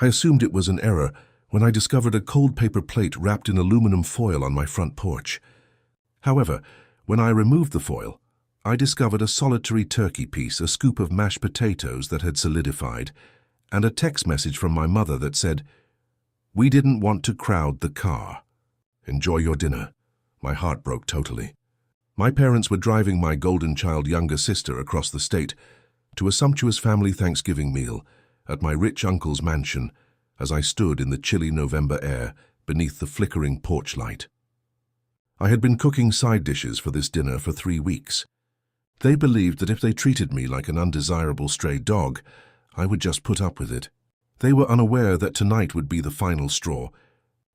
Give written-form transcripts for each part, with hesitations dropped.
I assumed it was an error when I discovered a cold paper plate wrapped in aluminum foil on my front porch. However, when I removed the foil, I discovered a solitary turkey piece, a scoop of mashed potatoes that had solidified, and a text message from my mother that said, "We didn't want to crowd the car. Enjoy your dinner." My heart broke totally. My parents were driving my golden child younger sister across the state to a sumptuous family Thanksgiving meal at my rich uncle's mansion as I stood in the chilly November air beneath the flickering porch light. I had been cooking side dishes for this dinner for 3 weeks. They believed that if they treated me like an undesirable stray dog, I would just put up with it. They were unaware that tonight would be the final straw.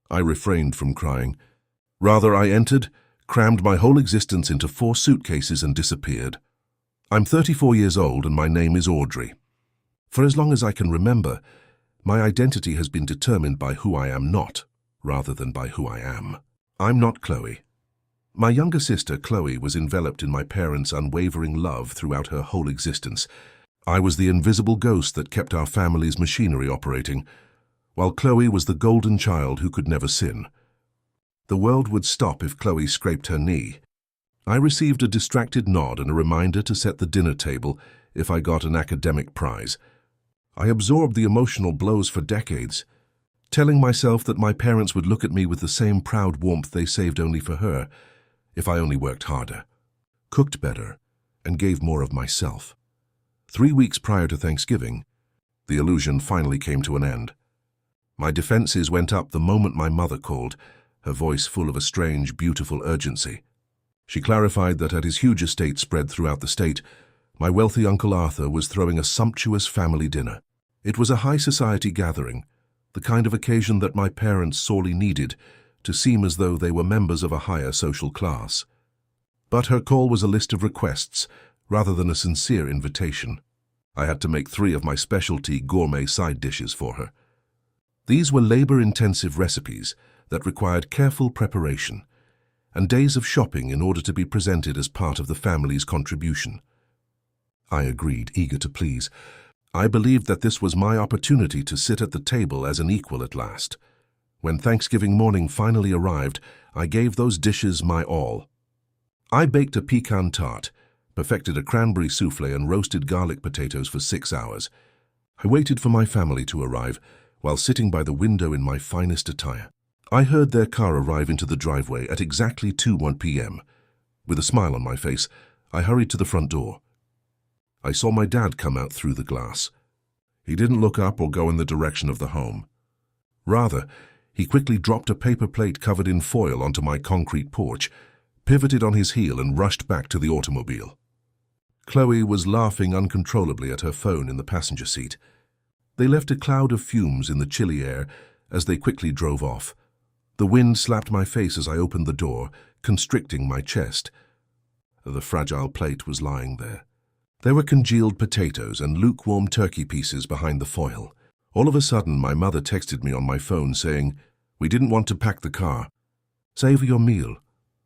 I refrained from crying. Rather, I entered, crammed my whole existence into 4 suitcases and disappeared. I'm 34 years old and my name is Audrey. For as long as I can remember, my identity has been determined by who I am not, rather than by who I am. I'm not Qley. My younger sister, Qley, was enveloped in my parents' unwavering love throughout her whole existence. I was the invisible ghost that kept our family's machinery operating, while Qley was the golden child who could never sin. The world would stop if Qley scraped her knee. I received a distracted nod and a reminder to set the dinner table if I got an academic prize. I absorbed the emotional blows for decades, telling myself that my parents would look at me with the same proud warmth they saved only for her if I only worked harder, cooked better, and gave more of myself. 3 weeks prior to Thanksgiving, the illusion finally came to an end. My defenses went up the moment my mother called, her voice full of a strange, beautiful urgency. She clarified that at his huge estate spread throughout the state, my wealthy Uncle Arthur was throwing a sumptuous family dinner. It was a high society gathering, the kind of occasion that my parents sorely needed to seem as though they were members of a higher social class. But her call was a list of requests rather than a sincere invitation. I had to make 3 of my specialty gourmet side dishes for her. These were labor-intensive recipes that required careful preparation and days of shopping in order to be presented as part of the family's contribution. I agreed, eager to please. I believed that this was my opportunity to sit at the table as an equal at last. When Thanksgiving morning finally arrived, I gave those dishes my all. I baked a pecan tart, perfected a cranberry souffle, and roasted garlic potatoes for 6 hours. I waited for my family to arrive while sitting by the window in my finest attire. I heard their car arrive into the driveway at exactly 2:01 p.m. With a smile on my face, I hurried to the front door. I saw my dad come out through the glass. He didn't look up or go in the direction of the home. Rather, he quickly dropped a paper plate covered in foil onto my concrete porch, pivoted on his heel, and rushed back to the automobile. Qley was laughing uncontrollably at her phone in the passenger seat. They left a cloud of fumes in the chilly air as they quickly drove off. The wind slapped my face as I opened the door, constricting my chest. The fragile plate was lying there. There were congealed potatoes and lukewarm turkey pieces behind the foil. All of a sudden, my mother texted me on my phone saying, "We didn't want to pack the car. Savor your meal."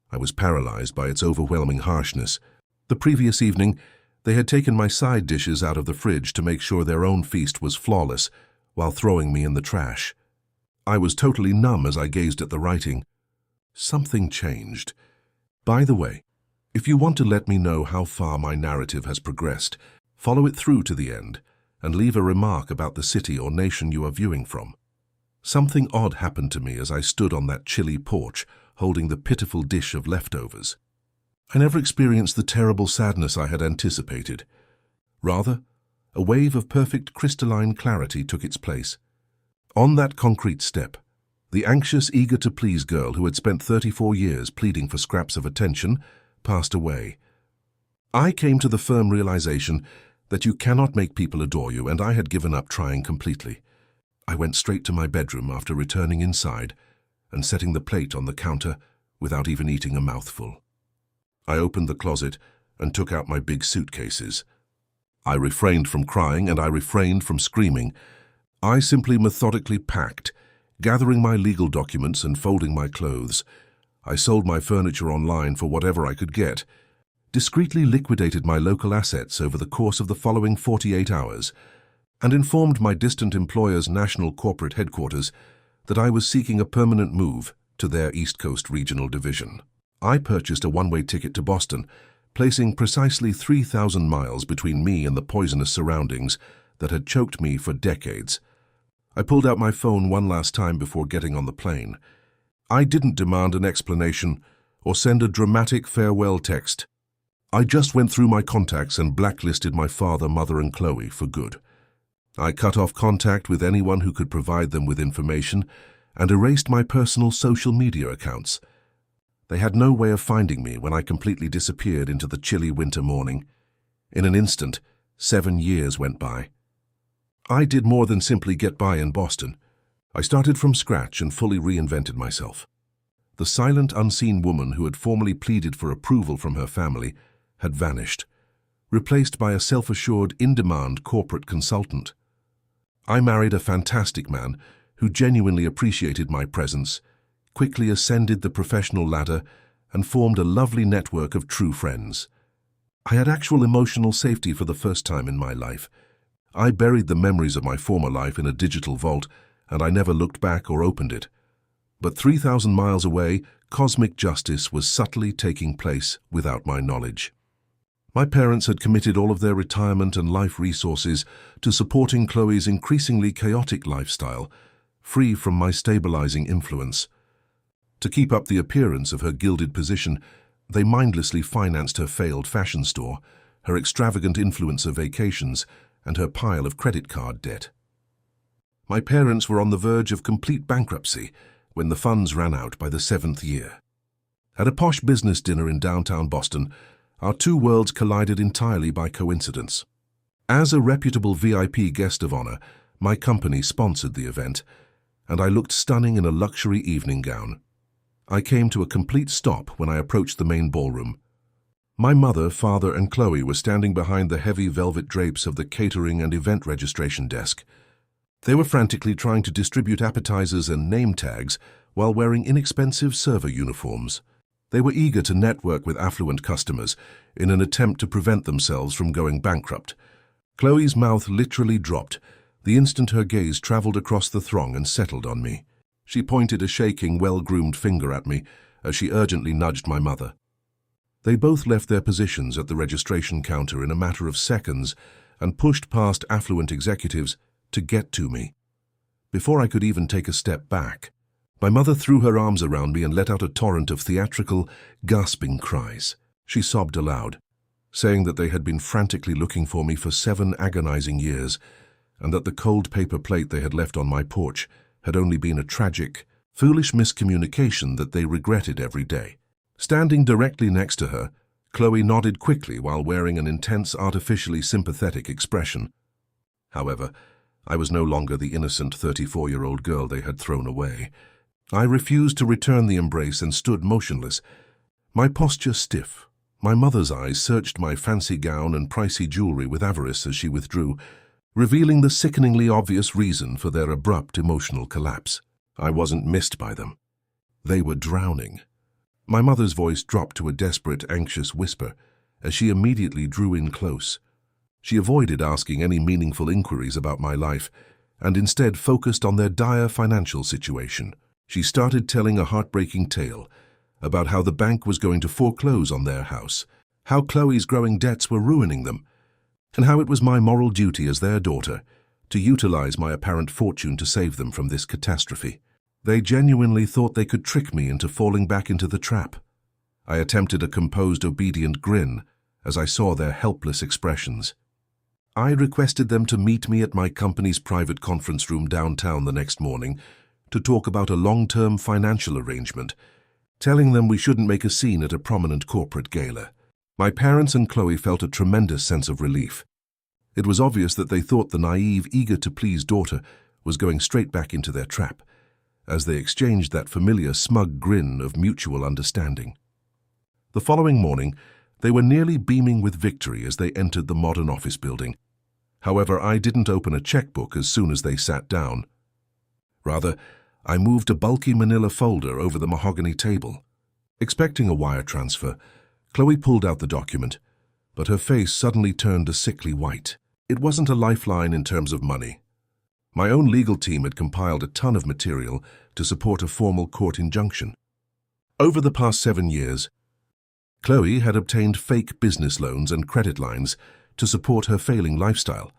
I was paralyzed by its overwhelming harshness. The previous evening, they had taken my side dishes out of the fridge to make sure their own feast was flawless, while throwing me in the trash. I was totally numb as I gazed at the writing. Something changed. By the way, if you want to let me know how far my narrative has progressed, follow it through to the end and leave a remark about the city or nation you are viewing from. Something odd happened to me as I stood on that chilly porch, holding the pitiful dish of leftovers. I never experienced the terrible sadness I had anticipated. Rather, a wave of perfect crystalline clarity took its place. On that concrete step, the anxious, eager-to-please girl who had spent 34 years pleading for scraps of attention passed away. I came to the firm realization that you cannot make people adore you, and I had given up trying completely. I went straight to my bedroom after returning inside and setting the plate on the counter without even eating a mouthful. I opened the closet and took out my big suitcases. I refrained from crying and I refrained from screaming. I simply methodically packed, gathering my legal documents and folding my clothes. I sold my furniture online for whatever I could get, discreetly liquidated my local assets over the course of the following 48 hours, and informed my distant employer's national corporate headquarters that I was seeking a permanent move to their East Coast regional division. I purchased a one-way ticket to Boston, placing precisely 3,000 miles between me and the poisonous surroundings that had choked me for decades. I pulled out my phone one last time before getting on the plane. I didn't demand an explanation or send a dramatic farewell text. I just went through my contacts and blacklisted my father, mother, and Qley for good. I cut off contact with anyone who could provide them with information and erased my personal social media accounts. They had no way of finding me when I completely disappeared into the chilly winter morning. In an instant, 7 years went by. I did more than simply get by in Boston. I started from scratch and fully reinvented myself. The silent, unseen woman who had formerly pleaded for approval from her family had vanished, replaced by a self-assured, in-demand corporate consultant. I married a fantastic man who genuinely appreciated my presence, quickly ascended the professional ladder, and formed a lovely network of true friends. I had actual emotional safety for the first time in my life. I buried the memories of my former life in a digital vault, and I never looked back or opened it. But 3,000 miles away, cosmic justice was subtly taking place without my knowledge. My parents had committed all of their retirement and life resources to supporting Qley's increasingly chaotic lifestyle, free from my stabilizing influence. To keep up the appearance of her gilded position, they mindlessly financed her failed fashion store, her extravagant influencer vacations, and her pile of credit card debt. My parents were on the verge of complete bankruptcy when the funds ran out by the 7th year. At a posh business dinner in downtown Boston, our two worlds collided entirely by coincidence. As a reputable VIP guest of honor, my company sponsored the event, and I looked stunning in a luxury evening gown. I came to a complete stop when I approached the main ballroom. My mother, father, and Qley were standing behind the heavy velvet drapes of the catering and event registration desk. They were frantically trying to distribute appetizers and name tags while wearing inexpensive server uniforms. They were eager to network with affluent customers in an attempt to prevent themselves from going bankrupt. Qley's mouth literally dropped the instant her gaze traveled across the throng and settled on me. She pointed a shaking, well-groomed finger at me as she urgently nudged my mother. They both left their positions at the registration counter in a matter of seconds and pushed past affluent executives to get to me. Before I could even take a step back, my mother threw her arms around me and let out a torrent of theatrical, gasping cries. She sobbed aloud, saying that they had been frantically looking for me for 7 agonizing years, and that the cold paper plate they had left on my porch had only been a tragic, foolish miscommunication that they regretted every day. Standing directly next to her, Qley nodded quickly while wearing an intense, artificially sympathetic expression. However, I was no longer the innocent 34-year-old girl they had thrown away. I refused to return the embrace and stood motionless, my posture stiff. My mother's eyes searched my fancy gown and pricey jewelry with avarice as she withdrew, revealing the sickeningly obvious reason for their abrupt emotional collapse. I wasn't missed by them. They were drowning. My mother's voice dropped to a desperate, anxious whisper as she immediately drew in close. She avoided asking any meaningful inquiries about my life and instead focused on their dire financial situation. She started telling a heartbreaking tale about how the bank was going to foreclose on their house, how Qley's growing debts were ruining them, and how it was my moral duty as their daughter to utilize my apparent fortune to save them from this catastrophe. They genuinely thought they could trick me into falling back into the trap. I attempted a composed, obedient grin as I saw their helpless expressions. I requested them to meet me at my company's private conference room downtown the next morning to talk about a long-term financial arrangement, telling them we shouldn't make a scene at a prominent corporate gala. My parents and Qley felt a tremendous sense of relief. It was obvious that they thought the naive, eager-to-please daughter was going straight back into their trap, as they exchanged that familiar smug grin of mutual understanding. The following morning, they were nearly beaming with victory as they entered the modern office building. However, I didn't open a checkbook as soon as they sat down. Rather, I moved a bulky manila folder over the mahogany table. Expecting a wire transfer, Qley pulled out the document, but her face suddenly turned a sickly white. It wasn't a lifeline in terms of money. My own legal team had compiled a ton of material to support a formal court injunction. Over the past 7 years, Qley had obtained fake business loans and credit lines to support her failing lifestyle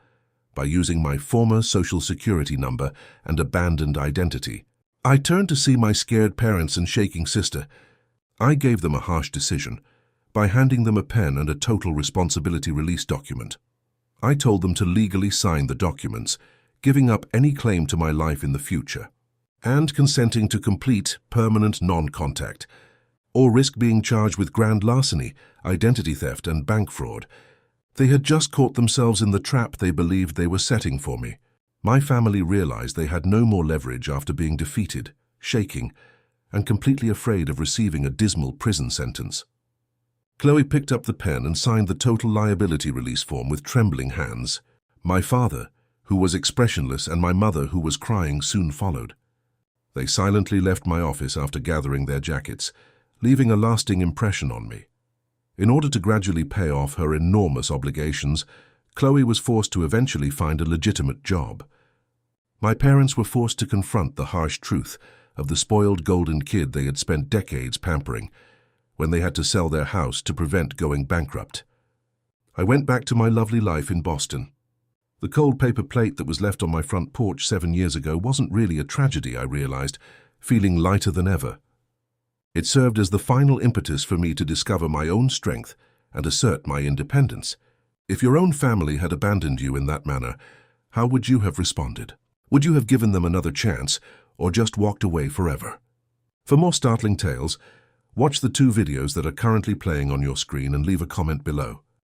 by using my former social security number and abandoned identity. I turned to see my scared parents and shaking sister. I gave them a harsh decision by handing them a pen and a total responsibility release document. I told them to legally sign the documents, giving up any claim to my life in the future, and consenting to complete permanent non-contact, or risk being charged with grand larceny, identity theft, and bank fraud. They had just caught themselves in the trap they believed they were setting for me. My family realized they had no more leverage after being defeated, shaking, and completely afraid of receiving a dismal prison sentence. Qley picked up the pen and signed the total liability release form with trembling hands. My father, who was expressionless, and my mother, who was crying, soon followed. They silently left my office after gathering their jackets, leaving a lasting impression on me. In order to gradually pay off her enormous obligations, Qley was forced to eventually find a legitimate job. My parents were forced to confront the harsh truth of the spoiled golden kid they had spent decades pampering, when they had to sell their house to prevent going bankrupt. I went back to my lovely life in Boston. The cold paper plate that was left on my front porch 7 years ago wasn't really a tragedy, I realized, feeling lighter than ever. It served as the final impetus for me to discover my own strength and assert my independence. If your own family had abandoned you in that manner, how would you have responded? Would you have given them another chance, or just walked away forever? For more startling tales, watch the 2 videos that are currently playing on your screen and leave a comment below.